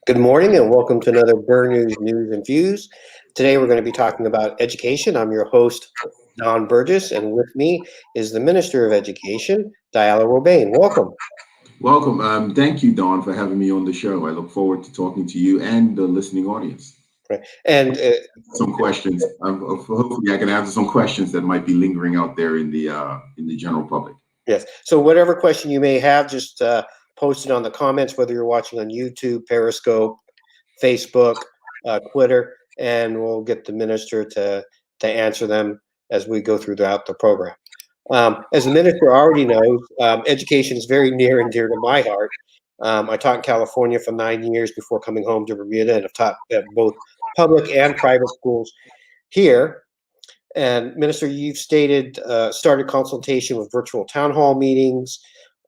Good morning and welcome to another News and Views. Today we're going to be talking about education. I'm your host, Don Burgess, and with me is the Minister of Education, Diallo Rabain. Welcome. Welcome. Thank you, Don, for having me on the show. I look forward to talking to you and the listening audience. Right. And Some questions. Hopefully, I can answer some questions that might be lingering out there in the general public. Yes. So whatever question you may have, just post it on the comments, whether you're watching on YouTube, Periscope, Facebook, Twitter, and we'll get the minister to answer them as we go throughout the program. As the minister already knows, education is very near and dear to my heart. I taught in California for 9 years before coming home to Bermuda, and I've taught at both public and private schools here. And Minister, you've started consultation with virtual town hall meetings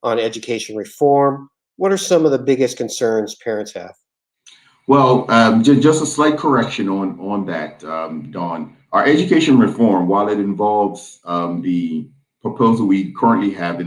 on education reform. What are some of the biggest concerns parents have? Well, just a slight correction on that, Don. Our education reform, while it involves the proposal we currently have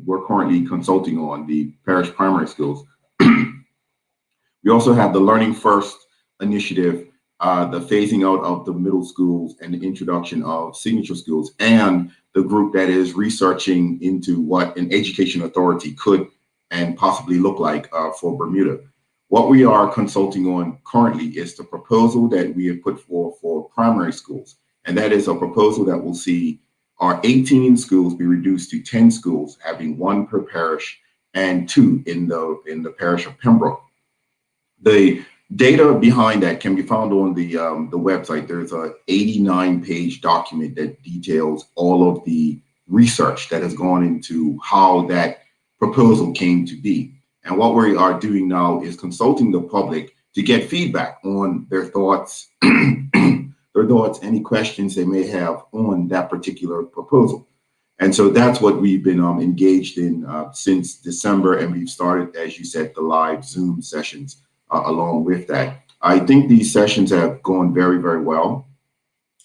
we're currently consulting on the parish primary schools. We also have the Learning First initiative, the phasing out of the middle schools and the introduction of signature schools, and the group that is researching into what an education authority could and possibly look like for Bermuda. What we are consulting on currently is the proposal that we have put forth for primary schools. And that is a proposal that will see our 18 schools be reduced to 10 schools, having one per parish and two in the parish of Pembroke. The data behind that can be found on the website. There's a 89-page document that details all of the research that has gone into how that proposal came to be. And what we are doing now is consulting the public to get feedback on their thoughts, any questions they may have on that particular proposal. And so that's what we've been engaged in since December, and we've started, as you said, the live Zoom sessions along with that. I think these sessions have gone very, very well.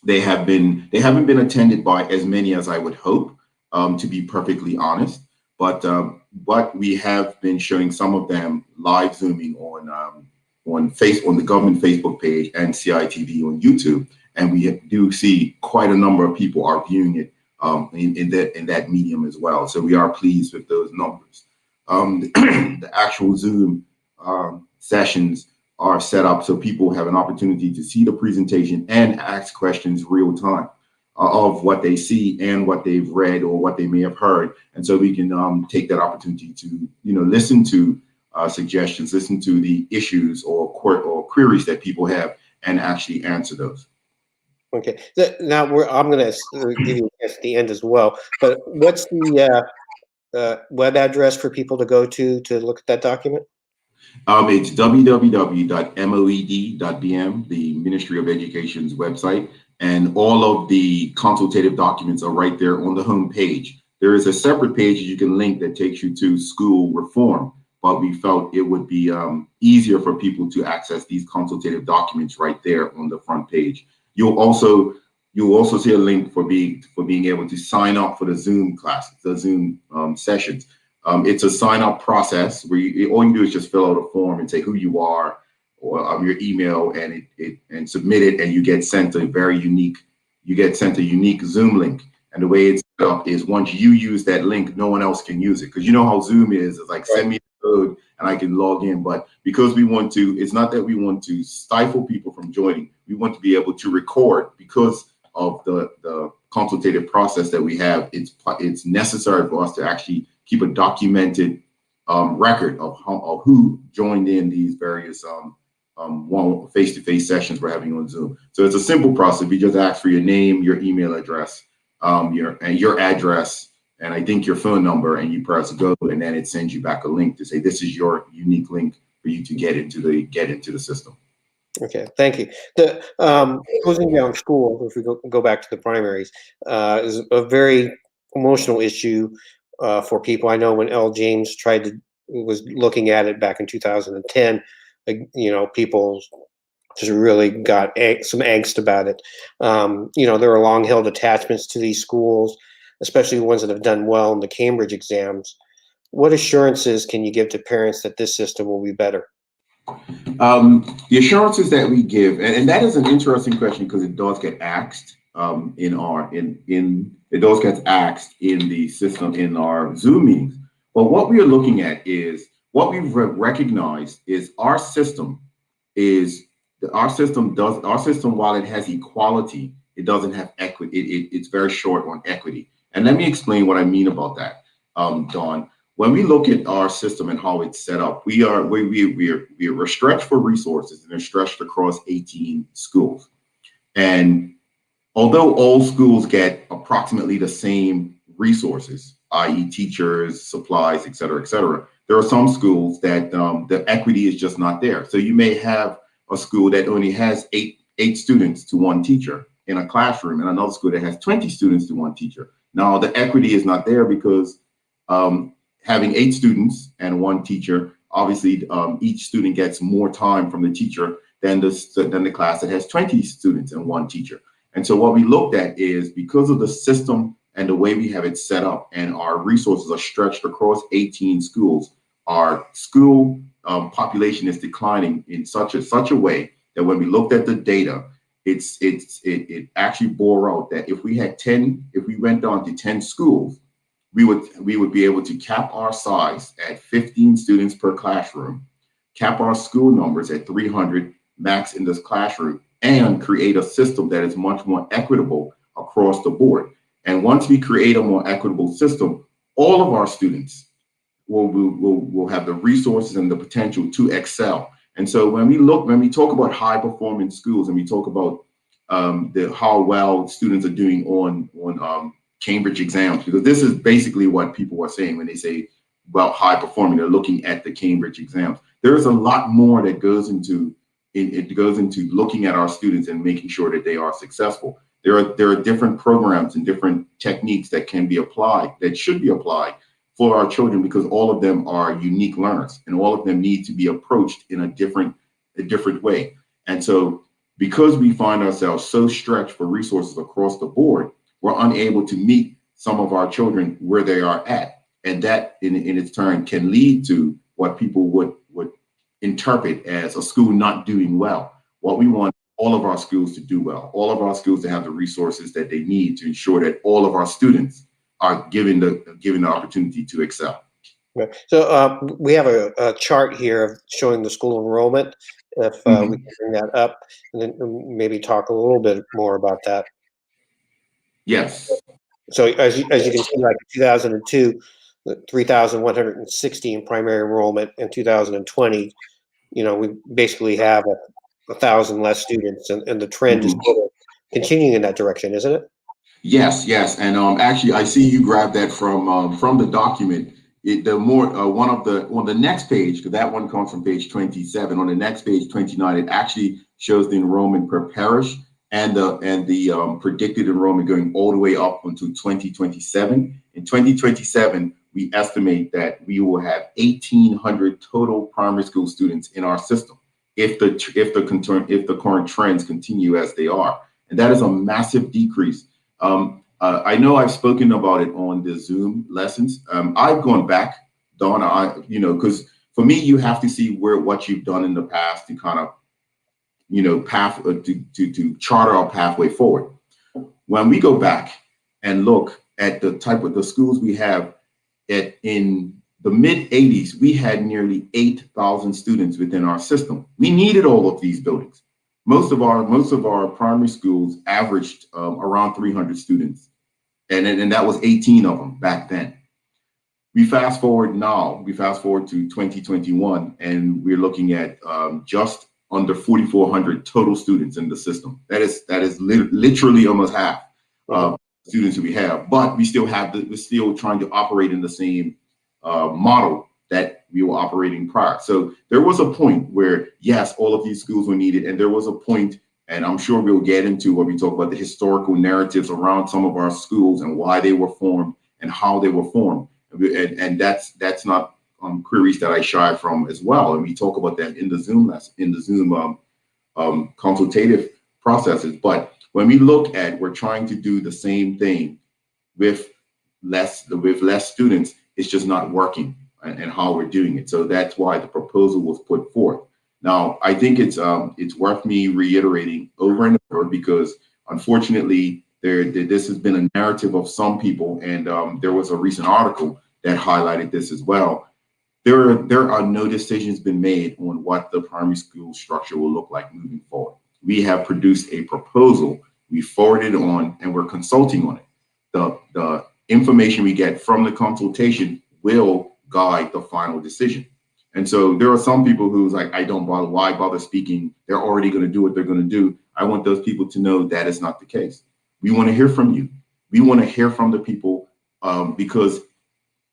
They haven't been attended by as many as I would hope, to be perfectly honest. But we have been showing some of them live Zooming on the government Facebook page and CITV on YouTube, and we do see quite a number of people are viewing it in that medium as well. So we are pleased with those numbers. The actual Zoom sessions are set up so people have an opportunity to see the presentation and ask questions real time of what they see and what they've read or what they may have heard. And so we can take that opportunity to, listen to suggestions, listen to the issues or queries that people have and actually answer those. Okay. Now I'm going to give you at the end as well. But what's the web address for people to go to look at that document? It's www.moed.bm, the Ministry of Education's website, and all of the consultative documents are right there on the home page. There is a separate page you can link that takes you to school reform, but we felt it would be easier for people to access these consultative documents right there on the front page. You'll also see a link for being able to sign up for the Zoom classes, the Zoom sessions. It's a sign-up process where all you do is just fill out a form and say who you are or your email and submit it, and you get sent a unique Zoom link. And the way it's set up is once you use that link, no one else can use it, because you know how Zoom is. It's like, send me the code and I can log in. But because it's not that we want to stifle people from joining. We want to be able to record because of the consultative process that we have. It's necessary for us to actually keep a documented record of who joined in these various face-to-face sessions we're having on Zoom. So it's a simple process. We just ask for your name, your email address, your address, and I think your phone number, and you press go, and then it sends you back a link to say this is your unique link for you to get into the system. Okay, thank you. The closing down school, if we go back to the primaries, is a very emotional issue for people. I know when L. James was looking at it back in 2010, people just really got some angst about it. There are long-held attachments to these schools, especially the ones that have done well in the Cambridge exams. What assurances can you give to parents that this system will be better? The assurances that we give, and that is an interesting question because it does get asked it does get asked in the system in our Zoom meetings. But what we are looking at is what we've recognized is is our system, while it has equality, it doesn't have equity. It's very short on equity. And let me explain what I mean about that, Dawn. When we look at our system and how it's set up, we're stretched for resources, and they're stretched across 18 schools. And although all schools get approximately the same resources, i.e. teachers, supplies, et cetera, there are some schools that the equity is just not there. So you may have a school that only has eight students to one teacher in a classroom, and another school that has 20 students to one teacher. Now the equity is not there because having 8 students and one teacher, obviously each student gets more time from the teacher than the class that has 20 students and one teacher. And so what we looked at is, because of the system and the way we have it set up, and our resources are stretched across 18 schools, our school population is declining in such a way that when we looked at the data, it actually bore out that if we went down to 10 schools, we would be able to cap our size at 15 students per classroom, cap our school numbers at 300 max in this classroom, and create a system that is much more equitable across the board. And once we create a more equitable system, all of our students will have the resources and the potential to excel. And so when we talk about high performing schools, and we talk about how well students are doing on Cambridge exams, because this is basically what people are saying when they say, well, high performing, they're looking at the Cambridge exams. There's a lot more that goes into looking at our students and making sure that they are successful. There are different programs and different techniques that can be applied, that should be applied for our children, because all of them are unique learners, and all of them need to be approached in a different way. And so because we find ourselves so stretched for resources across the board, we're unable to meet some of our children where they are at. And that in its turn can lead to what people would interpret as a school not doing well. What we want all of our schools to do well, all of our schools to have the resources that they need to ensure that all of our students are given the opportunity to excel. Right. So we have a chart here showing the school enrollment. If we can bring that up, and then maybe talk a little bit more about that. Yes. So as you can see, like in 2002, 3,160 in primary enrollment. In 2020, we basically have 1,000 less students, and the trend is continuing in that direction, isn't it? Yes, and actually, I see you grabbed that from the document. On the next page, because that one comes from page 27. On the next page, 29, it actually shows the enrollment per parish and the predicted enrollment going all the way up until 2027. In 2027, we estimate that we will have 1,800 total primary school students in our system if the current trends continue as they are, and that is a massive decrease. I know I've spoken about it on the Zoom lessons. I've gone back, Dawn, because for me, you have to see what you've done in the past to kind of, to charter our pathway forward. When we go back and look at the type of the schools we have, in the mid 80s, we had nearly 8,000 students within our system. We needed all of these buildings. Most of our primary schools averaged around 300 students, and that was 18 of them back then. We fast forward to 2021, and we're looking at just under 4,400 total students in the system. That is literally almost half students that we have, but we're still trying to operate in the same model that we were operating prior. So there was a point where, yes, all of these schools were needed. And there was a point, and I'm sure we'll get into when we talk about the historical narratives around some of our schools and why they were formed and how they were formed. And that's not queries that I shy from as well. And we talk about that in the Zoom consultative processes. But when we look at, we're trying to do the same thing with less students, it's just not working and how we're doing it. So that's why the proposal was put forth. Now, I think it's worth me reiterating over and over because unfortunately, this has been a narrative of some people, and there was a recent article that highlighted this as well. There are no decisions been made on what the primary school structure will look like moving forward. We have produced a proposal, we forwarded on, and we're consulting on it. The information we get from the consultation will guide the final decision. And so there are some people who's like, I don't bother, why bother speaking? They're already going to do what they're going to do. I want those people to know that is not the case. We want to hear from you. We want to hear from the people because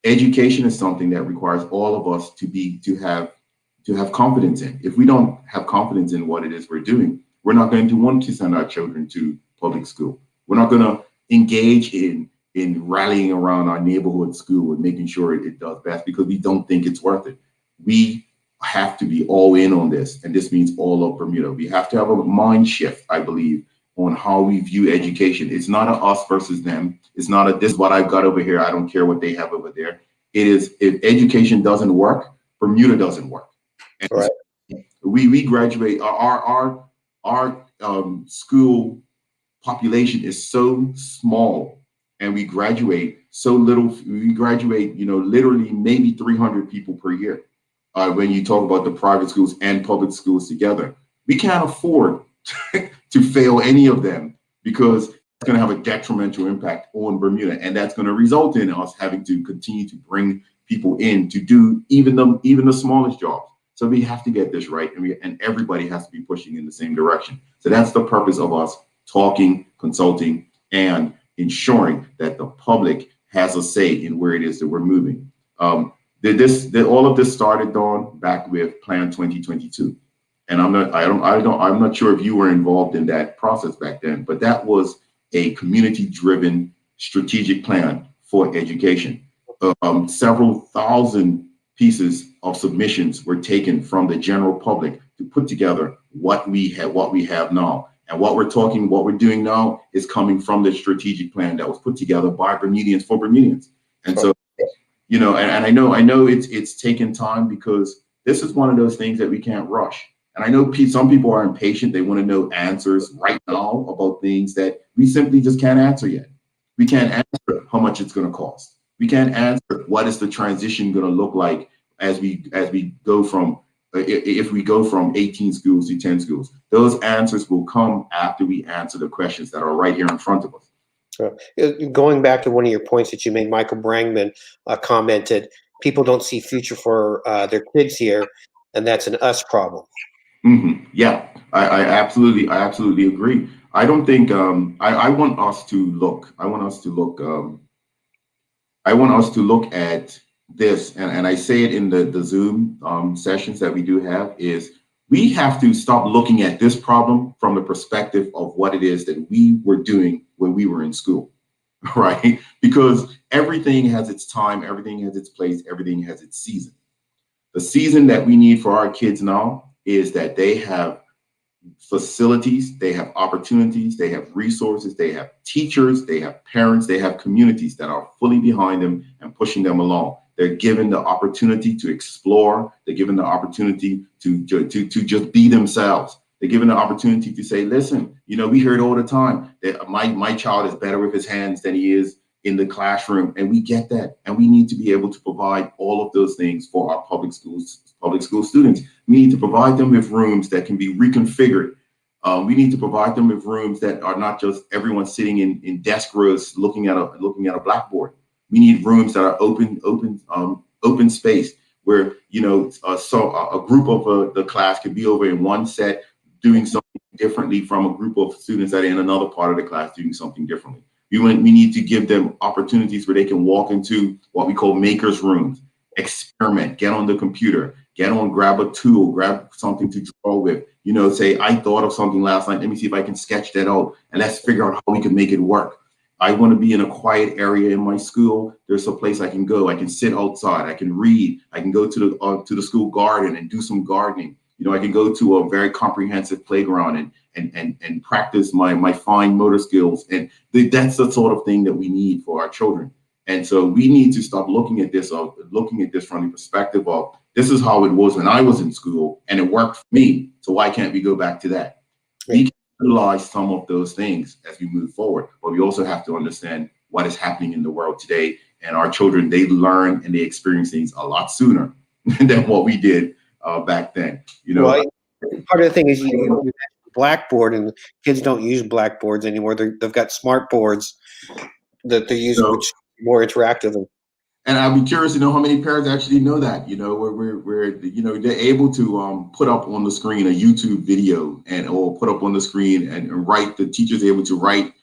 education is something that requires all of us to have confidence in. If we don't have confidence in what it is we're doing, we're not going to want to send our children to public school. We're not going to engage in rallying around our neighborhood school and making sure it does best because we don't think it's worth it. We have to be all in on this, and this means all of Bermuda. We have to have a mind shift, I believe, on how we view education. It's not a us versus them. It's not a this is what I've got over here. I don't care what they have over there. It is, if education doesn't work, Bermuda doesn't work. And Right. we graduate, our school population is so small, and we graduate so little. We graduate, literally maybe 300 people per year. When you talk about the private schools and public schools together, we can't afford to fail any of them because it's going to have a detrimental impact on Bermuda, and that's going to result in us having to continue to bring people in to do even the smallest jobs. So we have to get this right, and everybody has to be pushing in the same direction. So that's the purpose of us talking, consulting, and ensuring that the public has a say in where it is that we're moving. All of this started, Dawn, back with Plan 2022. And I'm not sure if you were involved in that process back then, but that was a community-driven strategic plan for education. Several thousand pieces of submissions were taken from the general public to put together what we have now. And what we're doing now is coming from the strategic plan that was put together by Bermudians for Bermudians. And so, and I know it's taken time because this is one of those things that we can't rush. And I know some people are impatient. They want to know answers right now about things that we simply just can't answer yet. We can't answer how much it's going to cost. We can't answer what is the transition going to look like as we go from, if we go from 18 schools to 10 schools. Those answers will come after we answer the questions that are right here in front of us. Going back to one of your points that you made, Michael Brangman commented, people don't see future for their kids here, and that's an us problem. Mm-hmm. Yeah, I absolutely agree. I don't think I want us to look. I want us to look at this, and I say it in the Zoom sessions that we do have, is we have to stop looking at this problem from the perspective of what it is that we were doing when we were in school, right? Because everything has its time, everything has its place, everything has its season. The season that we need for our kids now is that they have facilities, they have opportunities, they have resources, they have teachers, they have parents, they have communities that are fully behind them and pushing them along. They're given the opportunity to explore. They're given the opportunity to just be themselves. They're given the opportunity to say, listen, we hear it all the time that my child is better with his hands than he is in the classroom. And we get that. And we need to be able to provide all of those things for our public school students. We need to provide them with rooms that can be reconfigured. We need to provide them with rooms that are not just everyone sitting in desk rows looking at a blackboard. We need rooms that are open space where a group of the class could be over in one set doing something differently from a group of students that are in another part of the class doing something differently. We need to give them opportunities where they can walk into what we call makers rooms, experiment, get on the computer, grab a tool, grab something to draw with, say, I thought of something last night. Let me see if I can sketch that out and let's figure out how we can make it work. I want to be in a quiet area in my school. There's a place I can go. I can sit outside. I can read. I can go to the school garden and do some gardening. I can go to a very comprehensive playground and practice my fine motor skills. And that's the sort of thing that we need for our children. And so we need to stop looking at this from the perspective of this is how it was when I was in school and it worked for me. So why can't we go back to that? We can utilize some of those things as we move forward, but we also have to understand what is happening in the world today. And our children, they learn and they experience things a lot sooner than what we did back then. Well, part of the thing is you mentioned Blackboard, and kids don't use blackboards anymore. They've got smart boards that they use, so, which are more interactive. And I'd be curious to know how many parents actually know that, where they're able to put up on the screen a YouTube video or put up on the screen and write. The teacher's able to write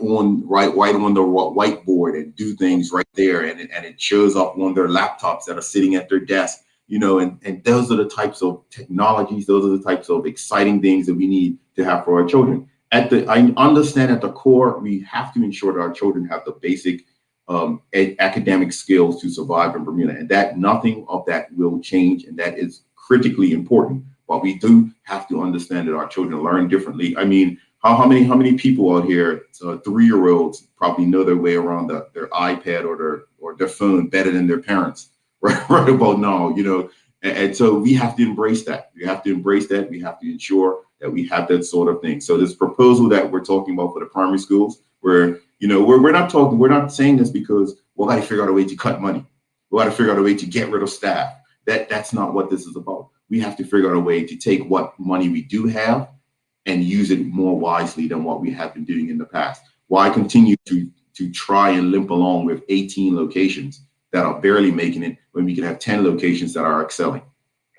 on the whiteboard and do things right there, and it shows up on their laptops that are sitting at their desk. And those are the types of technologies, those are the types of exciting things that we need to have for our children. I understand at the core, we have to ensure that our children have the basic academic skills to survive in Bermuda, and that nothing of that will change, and that is critically important. But we do have to understand that our children learn differently. I mean, how many people out here, 3-year-olds, probably know their way around their iPad or their phone better than their parents, right about now, and so we have to embrace that. We have to embrace that. We have to ensure that we have that sort of thing. So this proposal that we're talking about for the primary schools, where we're not saying this because we've got to figure out a way to cut money. We got to figure out a way to get rid of staff. That's not what this is about. We have to figure out a way to take what money we do have and use it more wisely than what we have been doing in the past. Why continue to try and limp along with 18 locations that are barely making it when we can have 10 locations that are excelling?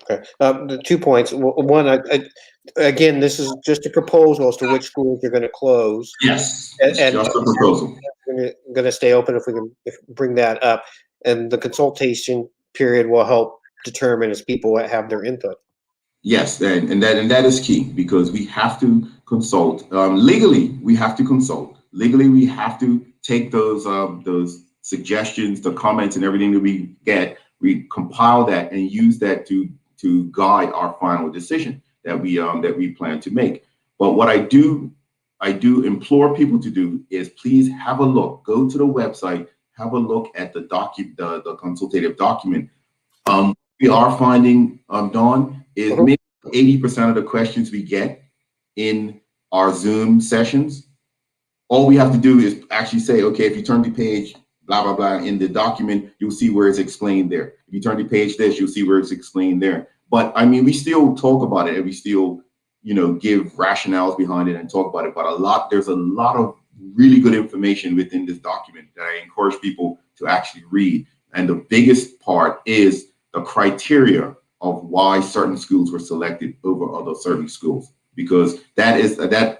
Okay. The 2 points. One, again, this is just a proposal as to which schools you're going to close. Yes, it's just a proposal. Going to stay open if we can bring that up, and the consultation period will help determine as people have their input. Yes, and that is key, because we have to consult legally. We have to consult legally. We have to take those suggestions, the comments, and everything that we get. We compile that and use that to guide our final decision that we plan to make. But what I do implore people to do is please have a look. Go to the website. Have a look at the consultative document. We are finding, Dawn, is maybe 80% of the questions we get in our Zoom sessions, all we have to do is actually say, okay, if you turn to page blah, blah, blah in the document, you'll see where it's explained there. If you turn to page this, you'll see where it's explained there. But I mean, we still talk about it and we still, give rationales behind it and talk about it. But there's a lot of really good information within this document that I encourage people to actually read. And the biggest part is the criteria of why certain schools were selected over other certain schools, because that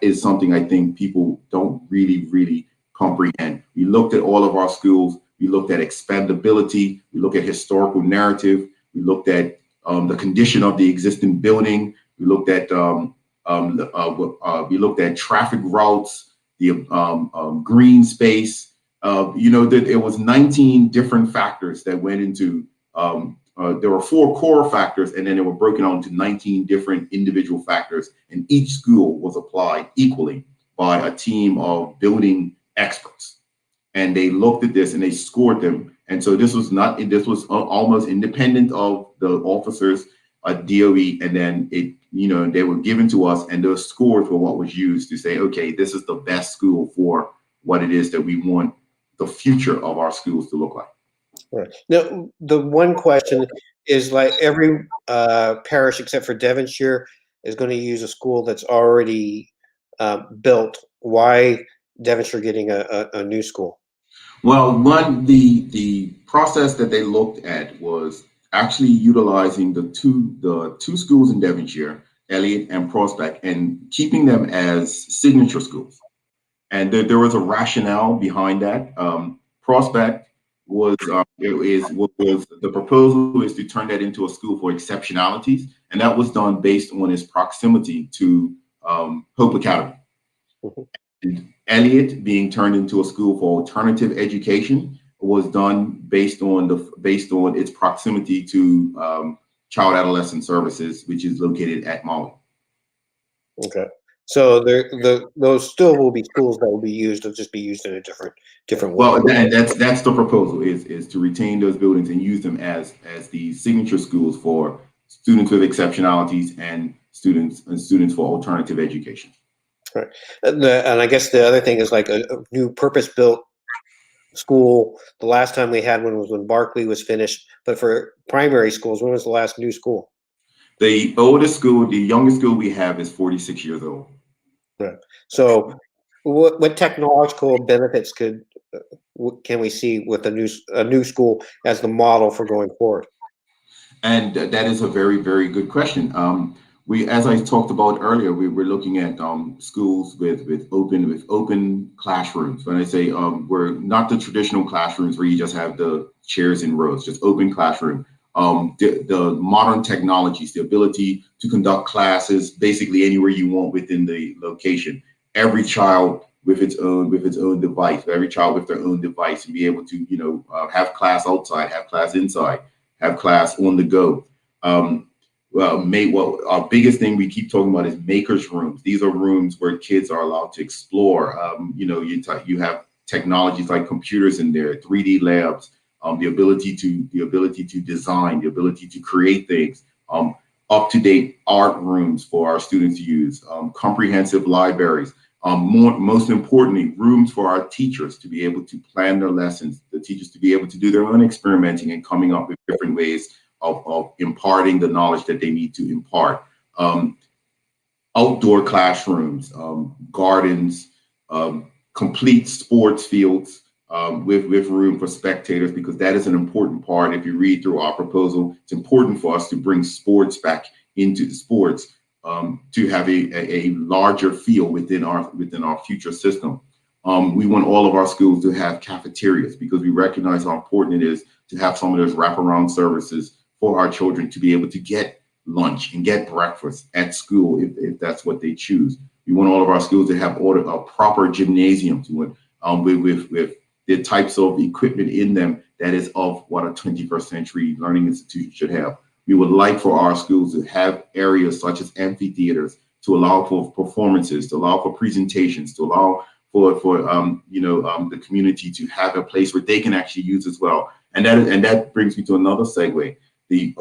is something I think people don't really comprehend. We looked at all of our schools. We looked at expandability. We looked at historical narrative. We looked at the condition of the existing building. We looked at traffic routes, the green space. That it was 19 different factors that went into. There were 4 core factors, and then they were broken out into 19 different individual factors, and each school was applied equally by a team of building experts. And they looked at this and they scored them. And so this was almost independent of the officers at DOE, and then they were given to us, and those scores were what was used to say, okay, this is the best school for what it is that we want the future of our schools to look like. Right. Now, the one question is, like, every parish except for Devonshire is going to use a school that's already built. Why Devonshire getting a new school? Well, the process that they looked at was actually utilizing the two schools in Devonshire, Elliott and Prospect, and keeping them as signature schools. And there was a rationale behind that. Prospect was the proposal is to turn that into a school for exceptionalities, and that was done based on its proximity to Hope Academy. And Elliott being turned into a school for alternative education was done based on its proximity to Child Adolescent Services, which is located at Maui. Okay. So those still will be schools that will be used. They'll just be used in a different way. Well, that's the proposal is to retain those buildings and use them as the signature schools for students with exceptionalities and students for alternative education. Right. And I guess the other thing is like a new purpose-built school. The last time we had one was when Barclay was finished. But for primary schools, when was the last new school? The oldest school, the youngest school we have is 46 years old. Right. So what technological benefits can we see with a new school as the model for going forward? And that is a very, very good question. As I talked about earlier, we're looking at schools with open classrooms. When I say we're not the traditional classrooms where you just have the chairs in rows, just open classroom. The modern technologies, the ability to conduct classes basically anywhere you want within the location. Every child with its own device, every child with their own device, and be able to have class outside, have class inside, have class on the go. Our biggest thing we keep talking about is makers rooms. These are rooms where kids are allowed to explore. You have technologies like computers in there, 3D labs, the ability to design, the ability to create things, up to date art rooms for our students to use, comprehensive libraries. Most importantly, rooms for our teachers to be able to plan their lessons, the teachers to be able to do their own experimenting and coming up with different ways of imparting the knowledge that they need to impart. Outdoor classrooms, gardens, complete sports fields with room for spectators, because that is an important part. If you read through our proposal, it's important for us to bring sports back into the sports. To have a larger feel within our future system. We want all of our schools to have cafeterias because we recognize how important it is to have some of those wraparound services for our children to be able to get lunch and get breakfast at school if that's what they choose. We want all of our schools to have a proper gymnasium with the types of equipment in them that is of what a 21st century learning institution should have. We would like for our schools to have areas such as amphitheaters to allow for performances, to allow for presentations, to allow for the community to have a place where they can actually use as well. And that brings me to another segue. The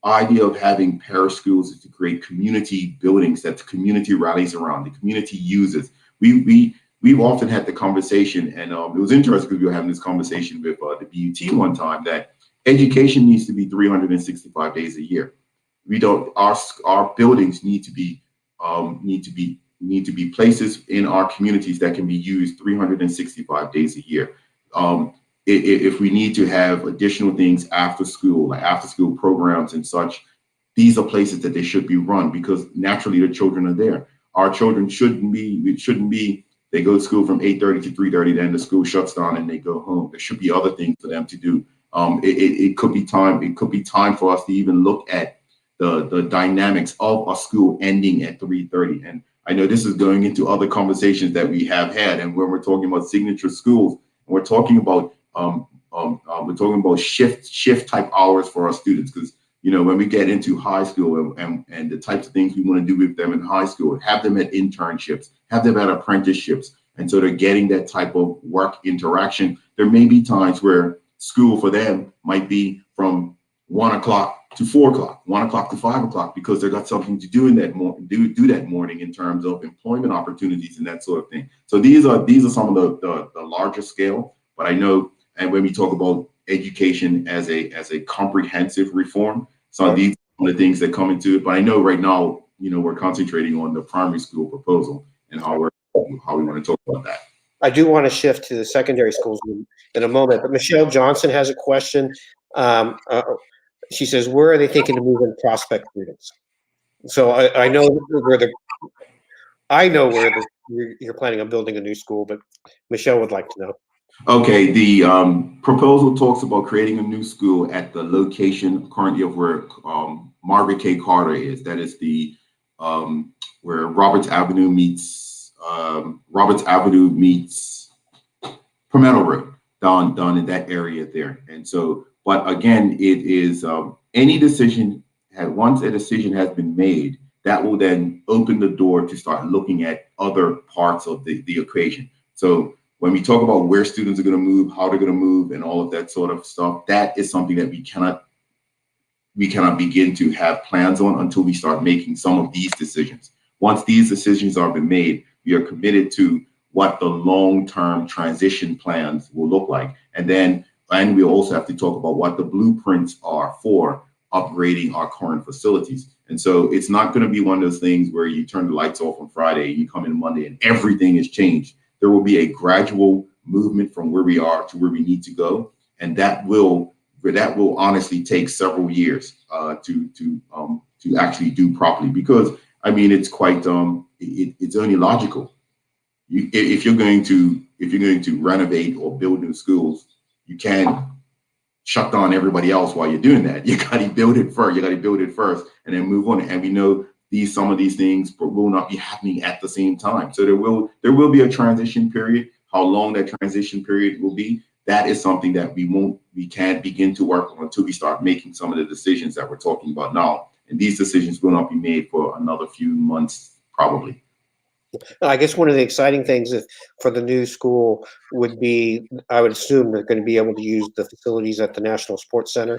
idea of having parish schools is to create community buildings that the community rallies around, the community uses. We've often had the conversation, and it was interesting because we were having this conversation with the BUT one time that education needs to be 365 days a year. We don't. Our buildings need to be places in our communities that can be used 365 days a year. If we need to have additional things after school, like after school programs and such, these are places that they should be run because naturally the children are there. Our children shouldn't be. They go to school from 8:30 to 3:30, then the school shuts down and they go home. There should be other things for them to do. It could be time. It could be time for us to even look at the dynamics of a school ending at 3:30. And I know this is going into other conversations that we have had. And when we're talking about signature schools, and we're talking about shift type hours for our students, because when we get into high school and the types of things we want to do with them in high school, have them at internships, have them at apprenticeships, and so they're getting that type of work interaction. There may be times where school for them might be from 1 o'clock to 4 o'clock, 1 o'clock to 5 o'clock, because they got something to do in that do that morning in terms of employment opportunities and that sort of thing. So these are some of the larger scale. But I know, and when we talk about education as a comprehensive reform, so these are the things that come into it. But I know right now, we're concentrating on the primary school proposal and how we want to talk about that. I do want to shift to the secondary schools in a moment, but Michelle Johnson has a question. She says, where are they thinking to move in Prospect students? So I know where you're planning on building a new school, but Michelle would like to know. Okay, the proposal talks about creating a new school at the location currently of where Margaret K. Carter is. That is the where Roberts Avenue meets Palmetto Road, down in that area there. And so, but again, it is any decision once a decision has been made, that will then open the door to start looking at other parts of the equation. So when we talk about where students are going to move, how they're going to move, and all of that sort of stuff, that is something that we cannot begin to have plans on until we start making some of these decisions. Once these decisions are been made, we are committed to what the long-term transition plans will look like. And we also have to talk about what the blueprints are for upgrading our current facilities. And so it's not going to be one of those things where you turn the lights off on Friday, you come in Monday, and everything is changed. There will be a gradual movement from where we are to where we need to go, and that will honestly take several years to actually do properly. Because I mean, it's quite it's only logical. If you're going to renovate or build new schools, you can't shut down everybody else while you're doing that. You got to build it first. You got to build it first, and then move on. And we know some of these things will not be happening at the same time. So there will be a transition period. How long that transition period will be, that is something that we can't begin to work on until we start making some of the decisions that we're talking about now. And these decisions will not be made for another few months, probably. I guess one of the exciting things for the new school would be, I would assume they're going to be able to use the facilities at the National Sports Center.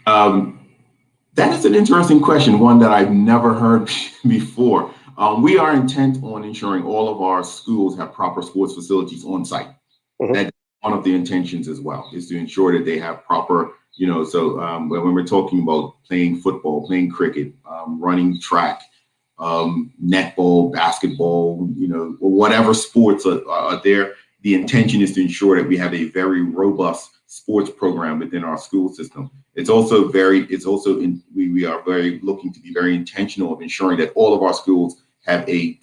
That is an interesting question, one that I've never heard before. We are intent on ensuring all of our schools have proper sports facilities on site. Mm-hmm. That's one of the intentions as well, is to ensure that they have proper, when we're talking about playing football, playing cricket, running track, netball, basketball, or whatever sports are there, the intention is to ensure that we have a very robust sports program within our school system. We are very looking to be very intentional of ensuring that all of our schools have a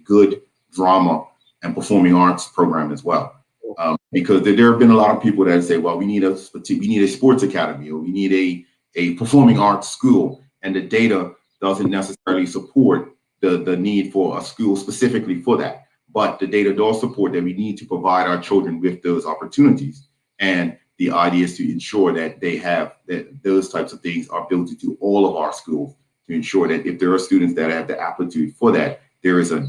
good drama and performing arts program as well. Because there have been a lot of people that say, well, we need a sports academy, or we need a performing arts school, and the data doesn't necessarily support the need for a school specifically for that. But the data does support that we need to provide our children with those opportunities. And the idea is to ensure that that those types of things are built into all of our schools, to ensure that if there are students that have the aptitude for that, there is an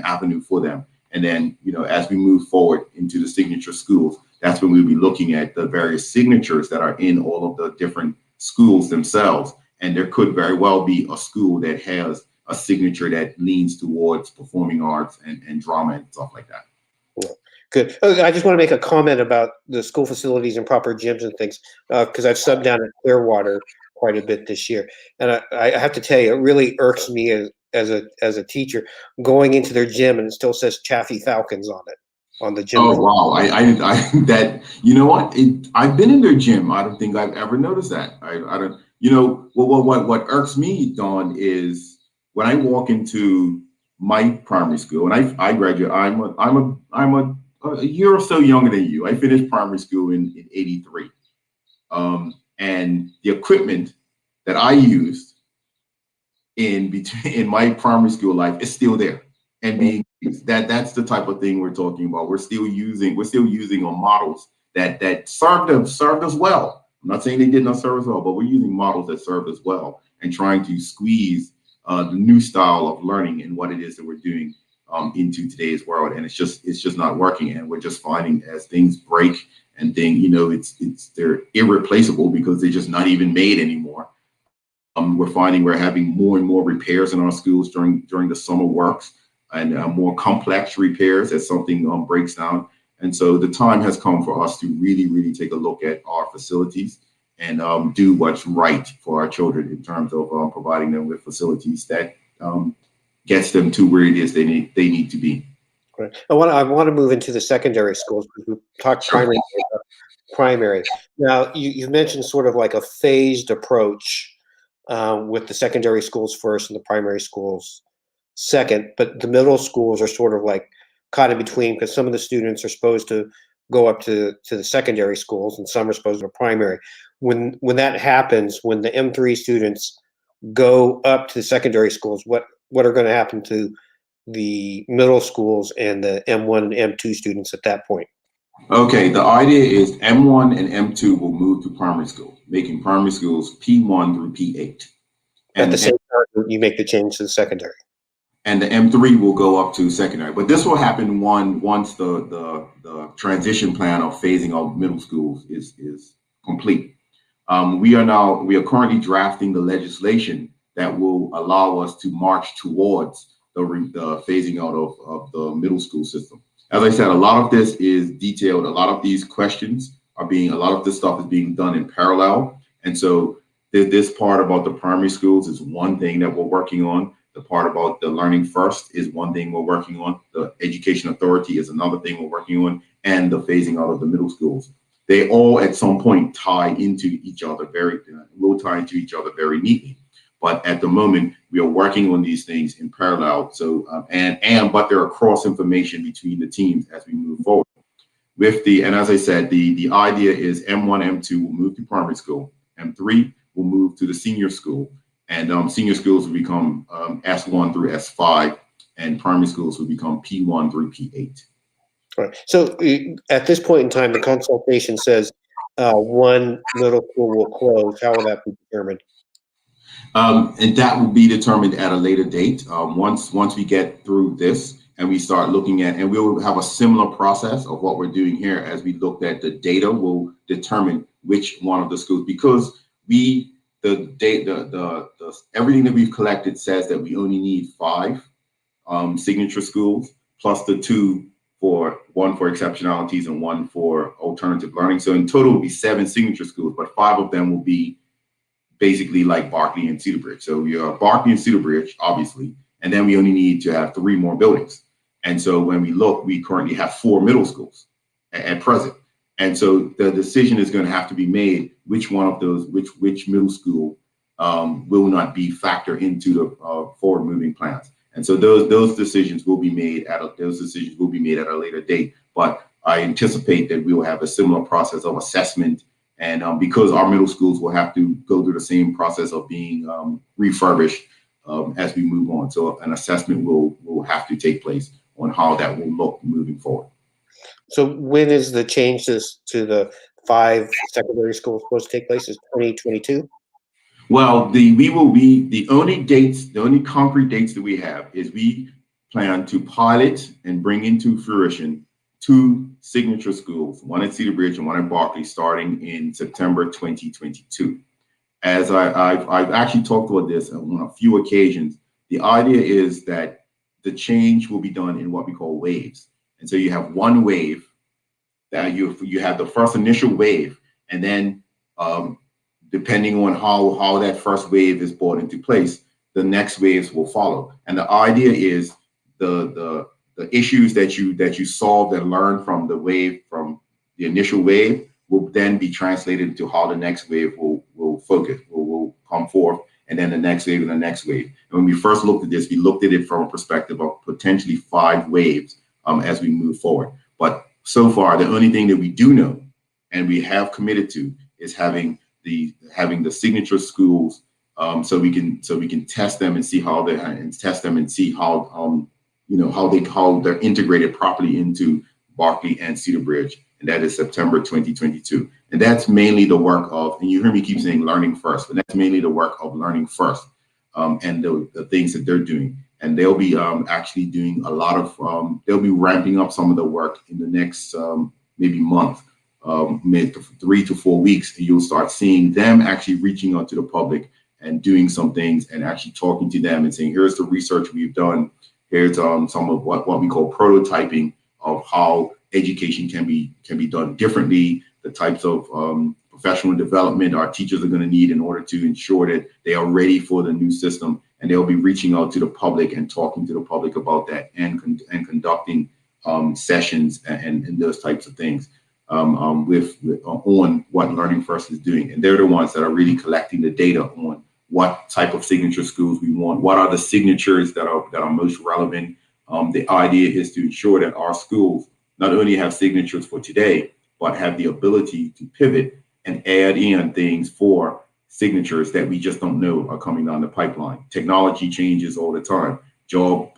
avenue for them. And then, as we move forward into the signature schools, that's when we'll be looking at the various signatures that are in all of the different schools themselves. And there could very well be a school that has a signature that leans towards performing arts and drama and stuff like that. Good. I just want to make a comment about the school facilities and proper gyms and things, because I've subbed down at Clearwater quite a bit this year. And I have to tell you, it really irks me as a teacher going into their gym and it still says Chaffee Falcons on it, on the gym. Oh, wow. I've been in their gym. I don't think I've ever noticed that. I don't, what irks me, Don, is when I walk into my primary school, and I graduate, I'm a year or so younger than you. I finished primary school in 83. And the equipment that I used in my primary school life is still there and being used. That's the type of thing we're talking about. We're still using models that served us well. I'm not saying they did not serve us well, but we're using models that served us well and trying to squeeze the new style of learning and what it is that we're doing into today's world. And it's just not working. And we're just finding as things break and they're irreplaceable because they're just not even made anymore. We're finding we're having more and more repairs in our schools during the summer works, and more complex repairs as something breaks down. And so the time has come for us to really, really take a look at our facilities and do what's right for our children in terms of providing them with facilities that gets them to where it is they need to be. Right. I want to move into the secondary schools. We talked primary. Now you mentioned sort of like a phased approach with the secondary schools first and the primary schools second, but the middle schools are sort of like caught in between because some of the students are supposed to go up to the secondary schools and some are supposed to go to primary. When that happens, when the M3 students go up to the secondary schools, what are going to happen to the middle schools and the M1 and M2 students at that point? Okay, the idea is M1 and M2 will move to primary school, making primary schools P1 through P8. At the And same time, you make the change to the secondary. and the M3 will go up to secondary. But this will happen once the transition plan of phasing out middle schools is complete. We are currently drafting the legislation that will allow us to march towards the phasing out of the middle school system. As I said, a lot of this is detailed. A lot of these questions a lot of this stuff is being done in parallel. And so this part about the primary schools is one thing that we're working on. The part about the learning first is one thing we're working on. The education authority is another thing we're working on, and the phasing out of the middle schools. They all at some point tie into each other will tie into each other very neatly. But at the moment, we are working on these things in parallel. So but there are cross information between the teams as we move forward. And as I said, the idea is M1, M2 will move to primary school, M3 will move to the senior school, and senior schools will become S1 through S5, and primary schools will become P1 through P8. Right. So at this point in time, the consultation says one middle school will close. How will that be determined? And that will be determined at a later date. Once we get through this and we start looking at, and we'll have a similar process of what we're doing here as we looked at the data will determine which one of the schools, because everything that we've collected says that we only need 5 signature schools plus the 2 one for exceptionalities and 1 for alternative learning. So in total, it will be 7 signature schools, but 5 of them will be basically like Berkeley and Cedar Bridge. So we are Berkeley and Cedar Bridge, obviously, and then we only need to have 3 more buildings. And so when we look, we currently have 4 middle schools at present. And so the decision is going to have to be made which one of those, which middle school will not be factored into the forward moving plans. And so those decisions will be made at a later date. But I anticipate that we will have a similar process of assessment. And because our middle schools will have to go through the same process of being refurbished as we move on. So an assessment will have to take place on how that will look moving forward. So when is the change to the 5 secondary schools supposed to take place? Is 2022? Well, the only concrete dates that we have is we plan to pilot and bring into fruition 2 signature schools, one at Cedar Bridge and one at Berkeley, starting in September 2022. As I've actually talked about this on a few occasions, the idea is that the change will be done in what we call waves. And so you have one wave that you have the first initial wave, and then depending on how that first wave is brought into place, the next waves will follow. And the idea is the issues that you solved and learned from the initial wave will then be translated into how the next wave will come forth, and then the next wave and the next wave. And when we first looked at this, we looked at it from a perspective of potentially 5 waves as we move forward. But so far, the only thing that we do know and we have committed to is having the signature schools, so we can test them and see how they're how they're integrated properly into Berkeley and Cedar Bridge, and that is September 2022. And that's mainly the work of, and you hear me keep saying learning first, but that's mainly the work of learning first, and the things that they're doing. And they'll be actually doing a lot of, they'll be ramping up some of the work in the next maybe month, maybe 3 to 4 weeks, and you'll start seeing them actually reaching out to the public and doing some things and actually talking to them and saying, here's the research we've done. Here's some of what we call prototyping of how education can be done differently, the types of professional development our teachers are going to need in order to ensure that they are ready for the new system. And they'll be reaching out to the public and talking to the public about that, and conducting sessions and those types of things on what Learning First is doing. And they're the ones that are really collecting the data on what type of signature schools we want, what are the signatures that are most relevant. The idea is to ensure that our schools not only have signatures for today, but have the ability to pivot and add in things for signatures that we just don't know are coming down the pipeline. Technology changes all the time. Job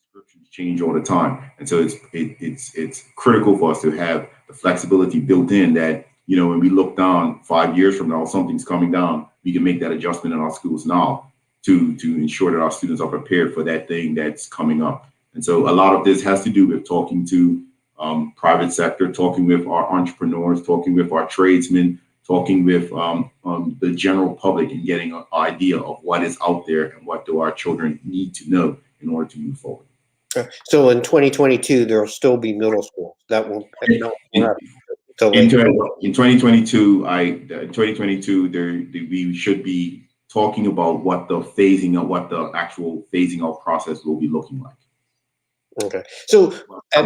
descriptions change all the time. And so it's critical for us to have the flexibility built in that, when we look down 5 years from now, something's coming down, we can make that adjustment in our schools now to ensure that our students are prepared for that thing that's coming up. And so a lot of this has to do with talking to private sector, talking with our entrepreneurs, talking with our tradesmen, talking with the general public, and getting an idea of what is out there and what do our children need to know in order to move forward. So in 2022, there'll still be middle school. That won't happen until In later. 2022, we should be talking about what the actual phasing out process will be looking like. Okay. So,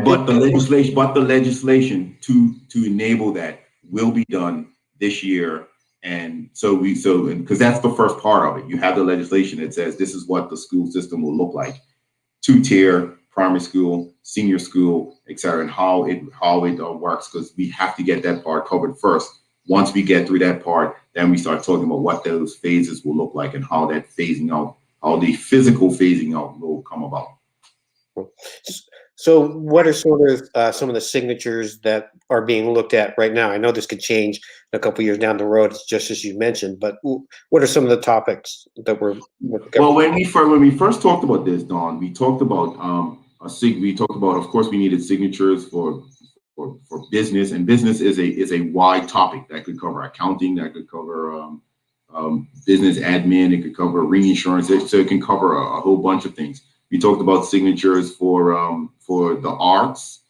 but the legislation to enable that will be done this year. And because that's the first part of it. You have the legislation that says this is what the school system will look like: 2-tier, primary school, senior school, et cetera, and how it works, because we have to get that part covered first. Once we get through that part, then we start talking about what those phases will look like and how that phasing out, how the physical phasing out will come about. So what are sort of some of the signatures that are being looked at right now? I know this could change a couple of years down the road, just as you mentioned, but what are some of the topics that were? Well, when we first talked about this, Don, we talked about of course, we needed signatures for business, and business is a wide topic that could cover accounting, that could cover business admin, it could cover reinsurance, so it can cover a whole bunch of things. We talked about signatures for the arts.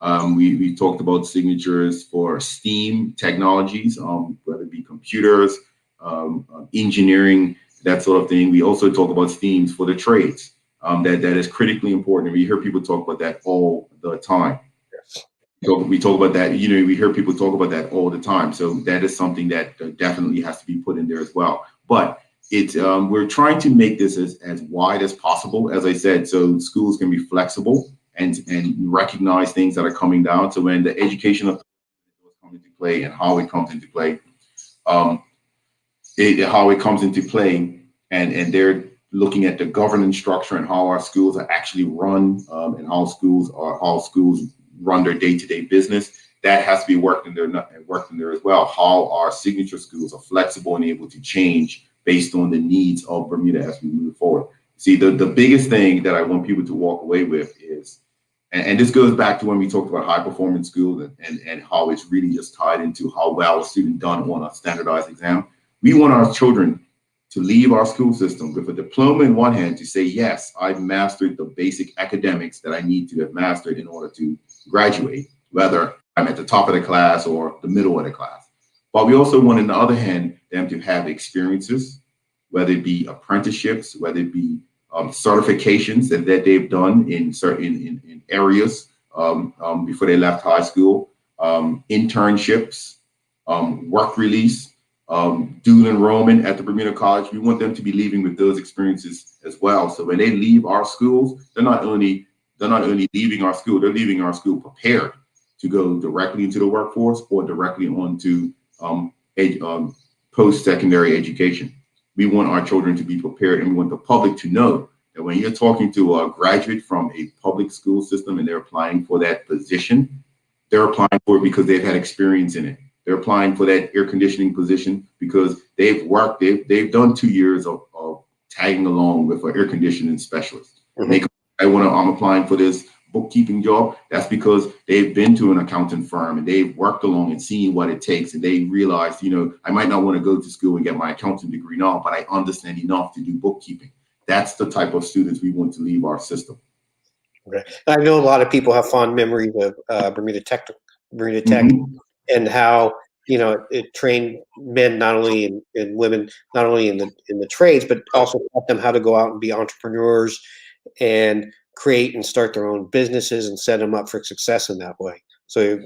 We talked about signatures for STEAM technologies, whether it be computers, engineering, that sort of thing. We also talk about STEAMs for the trades. That is critically important. We hear people talk about that all the time. We talk about that, we hear people talk about that all the time. So that is something that definitely has to be put in there as well. But we're trying to make this as wide as possible, as I said, so schools can be flexible and recognize things that are coming down. So when the education of comes into play and how it comes into play, and they're looking at the governance structure and how our schools are actually run, and how schools run their day-to-day business. That has to be worked in there as well. How our signature schools are flexible and able to change based on the needs of Bermuda as we move forward. See, the biggest thing that I want people to walk away with is, and this goes back to when we talked about high performance schools and how it's really just tied into how well a student done on a standardized exam. We want our children to leave our school system with a diploma in one hand to say, yes, I've mastered the basic academics that I need to have mastered in order to graduate, whether I'm at the top of the class or the middle of the class. But we also want, on the other hand, them to have experiences, whether it be apprenticeships, whether it be certifications that they've done in certain areas before they left high school, internships, work release, dual enrollment at the Bermuda College. We want them to be leaving with those experiences as well. So when they leave our schools, they're not only leaving our school, they're leaving our school prepared to go directly into the workforce or directly onto post-secondary education. We want our children to be prepared, and we want the public to know that when you're talking to a graduate from a public school system and they're applying for that position, they're applying for it because they've had experience in it. They're applying for that air conditioning position because they've done 2 years of tagging along with an air conditioning specialist. Mm-hmm. I'm applying for this bookkeeping job. That's because they've been to an accounting firm and they've worked along and seen what it takes, and they realized, I might not want to go to school and get my accounting degree now, but I understand enough to do bookkeeping. That's the type of students we want to leave our system. Okay. I know a lot of people have fond memories of Bermuda Tech, mm-hmm. and how it trained men not only and women not only in the trades, but also taught them how to go out and be entrepreneurs and create and start their own businesses and set them up for success in that way. So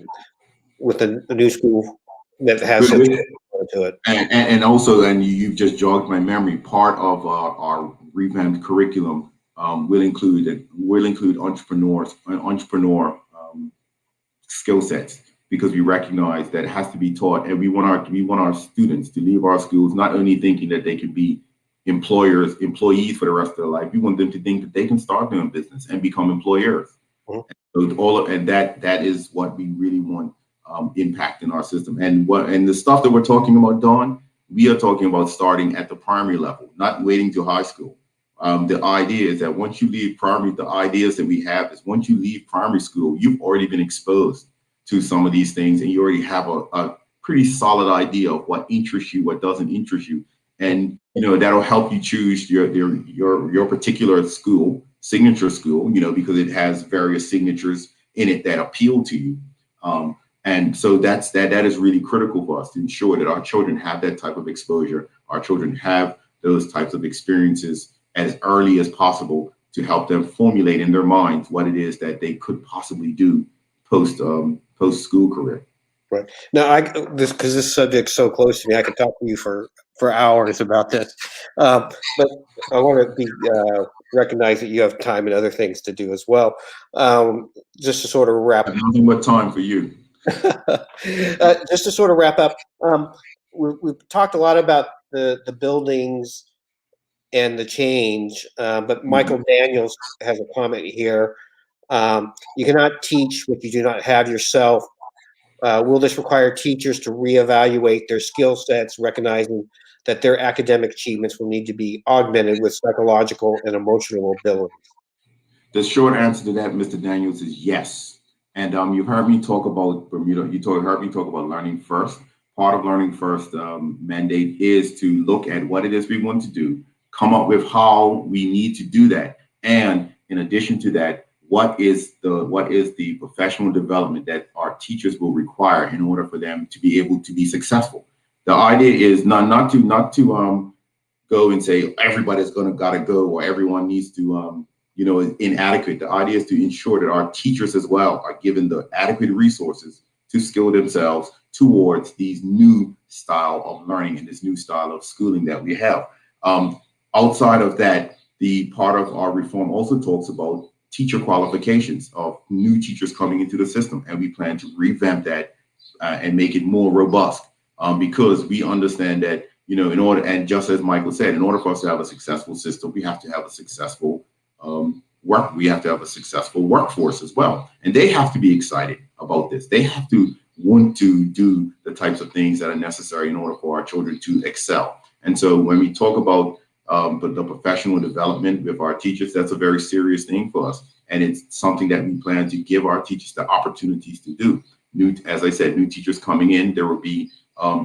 with a new school that has such to it. And also, and you've just jogged my memory, part of our revamped curriculum will include entrepreneur skill sets, because we recognize that it has to be taught, and we want our students to leave our schools not only thinking that they can be employees for the rest of their life. We want them to think that they can start their own business and become employers. Mhm. That is what we really want impact in our system. And the stuff that we're talking about, Dawn, we are talking about starting at the primary level, not waiting to high school. The idea is that once you leave primary, the ideas that we have is once you leave primary school, you've already been exposed to some of these things, and you already have a pretty solid idea of what interests you, what doesn't interest you, and that'll help you choose your particular school, signature school, because it has various signatures in it that appeal to you. And so that is really critical for us to ensure that our children have that type of exposure, our children have those types of experiences as early as possible to help them formulate in their minds what it is that they could possibly do post school career. Right. Now, because this subject's so close to me, I could talk to you for hours about this. But I want to recognize that you have time and other things to do as well. Just to sort of wrap. I have nothing but time for you. Just to sort of wrap up, we've talked a lot about the buildings and the change, but Michael Daniels has a comment here. You cannot teach what you do not have yourself. Will this require teachers to reevaluate their skill sets, recognizing that their academic achievements will need to be augmented with psychological and emotional abilities? The short answer to that, Mr. Daniels, is yes. And you've heard me talk about Bermuda. Heard me talk about learning first. Part of learning first mandate is to look at what it is we want to do, come up with how we need to do that, and in addition to that, what is the professional development that our teachers will require in order for them to be able to be successful. The idea is not to go and say everybody's gotta go or everyone needs to is inadequate. The idea is to ensure that our teachers as well are given the adequate resources to skill themselves towards these new style of learning and this new style of schooling that we have. Outside of that, the part of our reform also talks about teacher qualifications of new teachers coming into the system, and we plan to revamp that and make it more robust because we understand that in order, and just as Michael said, in order for us to have a successful system, we have to have a successful we have to have a successful workforce as well, and they have to be excited about this. They have to want to do the types of things that are necessary in order for our children to excel. And so when we talk about the professional development with our teachers, that's a very serious thing for us, and it's something that we plan to give our teachers the opportunities to do. As I said, new teachers coming in, there will be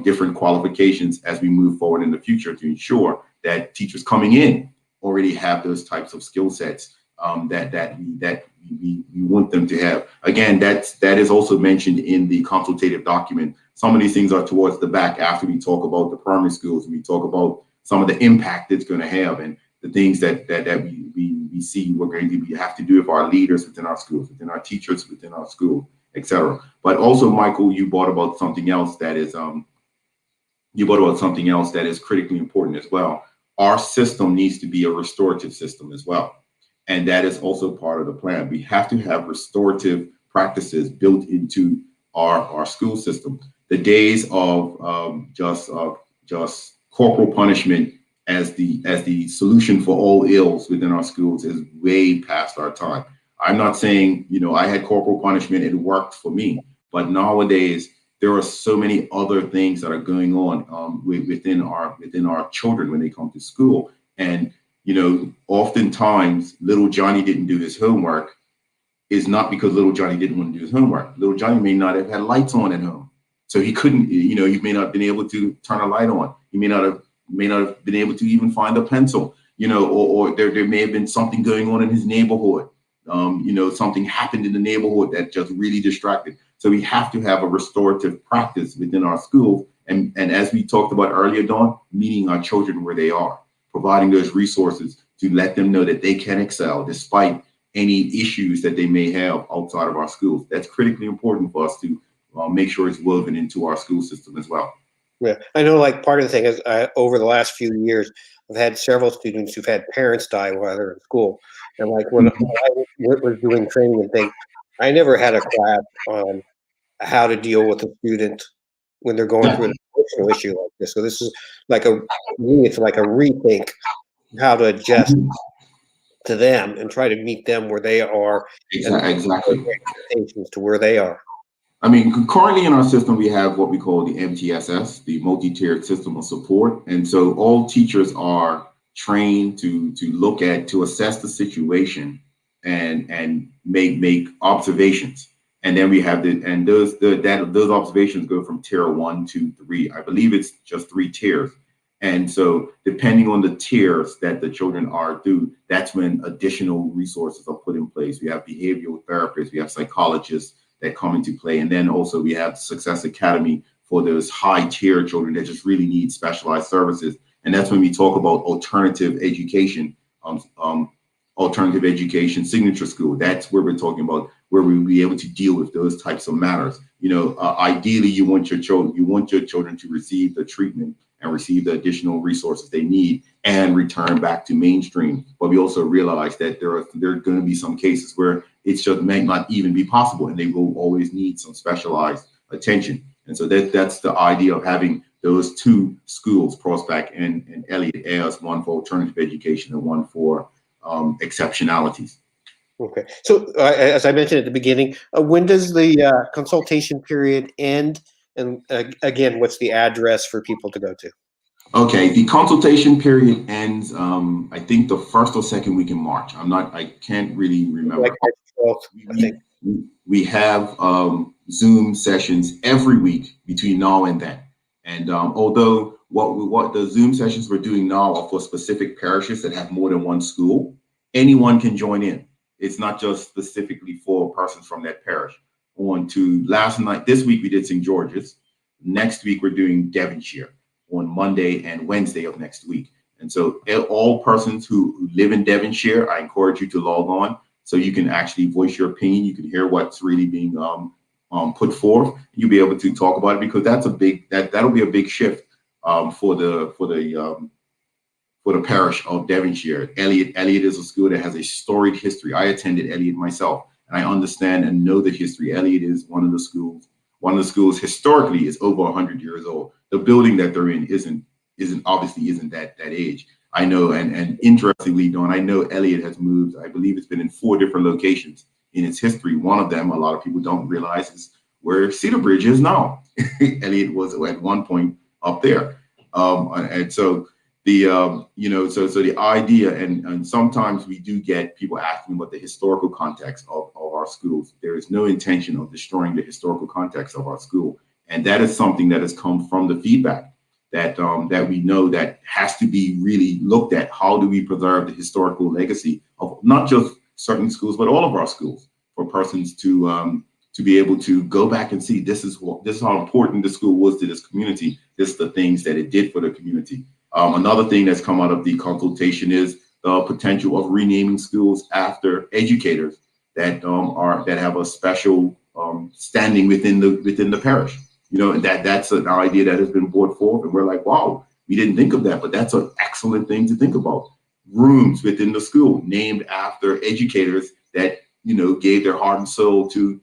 different qualifications as we move forward in the future to ensure that teachers coming in already have those types of skill sets that we want them to have. Again, that is also mentioned in the consultative document. Some of these things are towards the back after we talk about the primary schools, and we talk about some of the impact it's going to have and the things that we see we're going to have to do with our leaders within our schools, within our teachers, within our school, etc. But also, Michael, you brought about something else that is critically important as well. Our system needs to be a restorative system as well. And that is also part of the plan. We have to have restorative practices built into our school system. The days of just corporal punishment as the solution for all ills within our schools is way past our time. I'm not saying, I had corporal punishment, it worked for me, but nowadays there are so many other things that are going on within our children when they come to school. And oftentimes little Johnny didn't do his homework is not because little Johnny didn't want to do his homework. Little Johnny may not have had lights on at home, so he couldn't. He may not have been able to turn a light on. He may not have been able to even find a pencil. Or there may have been something going on in his neighborhood. Something happened in the neighborhood that just really distracted. So we have to have a restorative practice within our schools. And as we talked about earlier, Dawn, meeting our children where they are, providing those resources to let them know that they can excel despite any issues that they may have outside of our schools. That's critically important for us to make sure it's woven into our school system as well. Yeah, I know. Like part of the thing is, over the last few years, I've had several students who've had parents die while they're in school, and like when I was doing training and things, I never had a class on how to deal with a student when they're going through an emotional issue like this. So this is like it's like a rethink how to adjust to them and try to meet them where they are and Exactly. expectations to where they are. I mean, currently in our system, we have what we call the MTSS, the multi-tiered system of support. And so all teachers are trained to assess the situation and make observations. And then we have those observations go from tier 1 to 3. I believe it's just 3 tiers. And so depending on the tiers that the children are through, that's when additional resources are put in place. We have behavioral therapists, we have psychologists that come into play. And then also we have Success Academy for those high tier children that just really need specialized services. And that's when we talk about alternative education signature school. That's where we're talking about where we'll be able to deal with those types of matters. Ideally, you want your children to receive the treatment and receive the additional resources they need and return back to mainstream. But we also realize that there are going to be some cases where it just may not even be possible, and they will always need some specialized attention. And so that's the idea of having those 2 schools, Prospect and Elliott, as one for alternative education and one for exceptionalities. Okay. So as I mentioned at the beginning, when does the consultation period end? And again, what's the address for people to go to? Okay, the consultation period ends, I think the first or second week in March. I can't really remember. Like March 12th, I think. We have Zoom sessions every week between now and then. And although what the Zoom sessions we're doing now are for specific parishes that have more than one school, anyone can join in. It's not just specifically for persons from that parish. This week we did St. George's. Next week we're doing Devonshire on Monday and Wednesday of next week. And so all persons who live in Devonshire, I encourage you to log on so you can actually voice your opinion. You can hear what's really being put forth. You'll be able to talk about it, because that'll be a big shift for the parish of Devonshire. Elliott is a school that has a storied history. I attended Elliott myself, and I understand and know the history. Elliott is one of the schools historically is over 100 years old. The building that they're in isn't that age. I know, and interestingly, Dawn, I know Elliott has moved. I believe it's been in 4 different locations in its history. One of them, a lot of people don't realize, is where Cedar Bridge is now. Elliott was at one point up there, and so the idea, and sometimes we do get people asking about the historical context of our schools. There is no intention of destroying the historical context of our school, and that is something that has come from the feedback that we know that has to be really looked at. How do we preserve the historical legacy of not just certain schools, but all of our schools, for persons to be able to go back and see this is how important the school was to this community. This is the things that it did for the community. Another thing that's come out of the consultation is the potential of renaming schools after educators that have a special standing within the parish. And that's an idea that has been brought forth, and we're like, wow, we didn't think of that, but that's an excellent thing to think about. Rooms within the school named after educators that gave their heart and soul to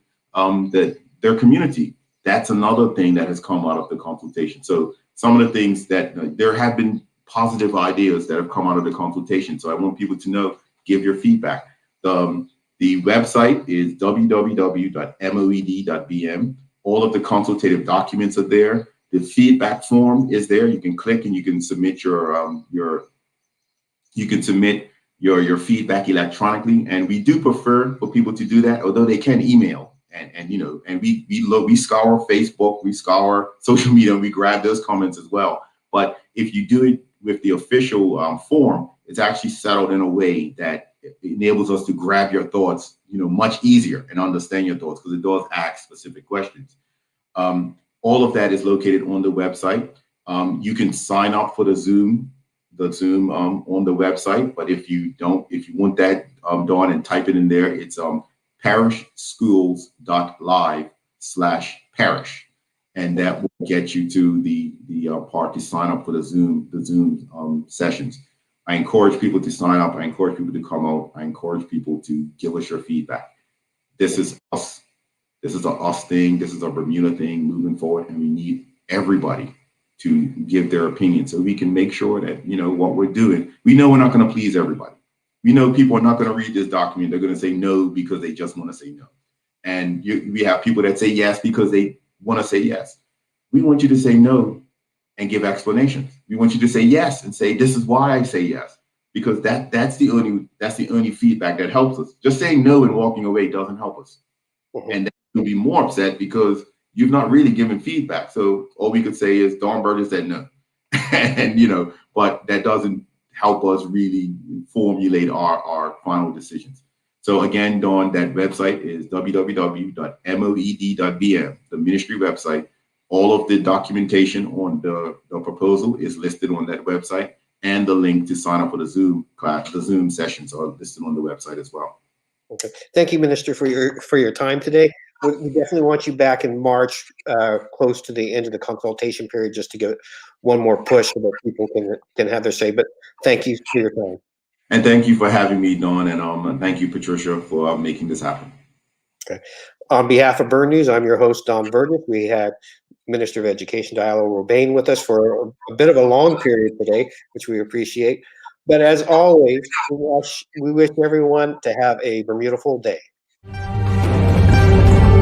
their community. That's another thing that has come out of the consultation. So some of the things that there have been positive ideas that have come out of the consultation. So I want people to know, give your feedback. The website is www.moed.bm. All of the consultative documents are there. The feedback form is there. You can click and you can submit your feedback electronically. And we do prefer for people to do that, although they can email. And we scour Facebook, we scour social media, and we grab those comments as well. But if you do it with the official form, it's actually settled in a way that it enables us to grab your thoughts, much easier, and understand your thoughts, because it does ask specific questions. All of that is located on the website. You can sign up for the Zoom on the website. But if you want that done and type it in there, it's parishschools.live/parish, and that will get you to the part to sign up for the Zoom sessions. I encourage people to sign up. I encourage people to come out. I encourage people to give us your feedback. This is us. This is a us thing. This is a Bermuda thing moving forward, and we need everybody to give their opinion so we can make sure that, what we're doing, we know we're not going to please everybody. We know people are not going to read this document. They're going to say no because they just want to say no. And we have people that say yes because they want to say yes. We want you to say no and give explanations. We want you to say yes and say, this is why I say yes, because that's the only feedback that helps us. Just saying no and walking away doesn't help us. Mhm. And then you'll be more upset because you've not really given feedback. So all we could say is Don Burger said no. And but that doesn't help us really formulate our final decisions. So again, Dawn, that website is www.moed.bm, the ministry website. All of the documentation on the proposal is listed on that website, and the link to sign up for the Zoom class, the Zoom sessions are listed on the website as well. Okay. Thank you, Minister, for your time today. We definitely want you back in March, close to the end of the consultation period, just to give it one more push so that people can have their say. But thank you for your time. And thank you for having me, Dawn, and thank you, Patricia, for making this happen. Okay. On behalf of Burn News, I'm your host, Don Burgess. We had Minister of Education, Diallo Rabain, with us for a bit of a long period today, which we appreciate. But as always, we wish everyone to have a beautiful day.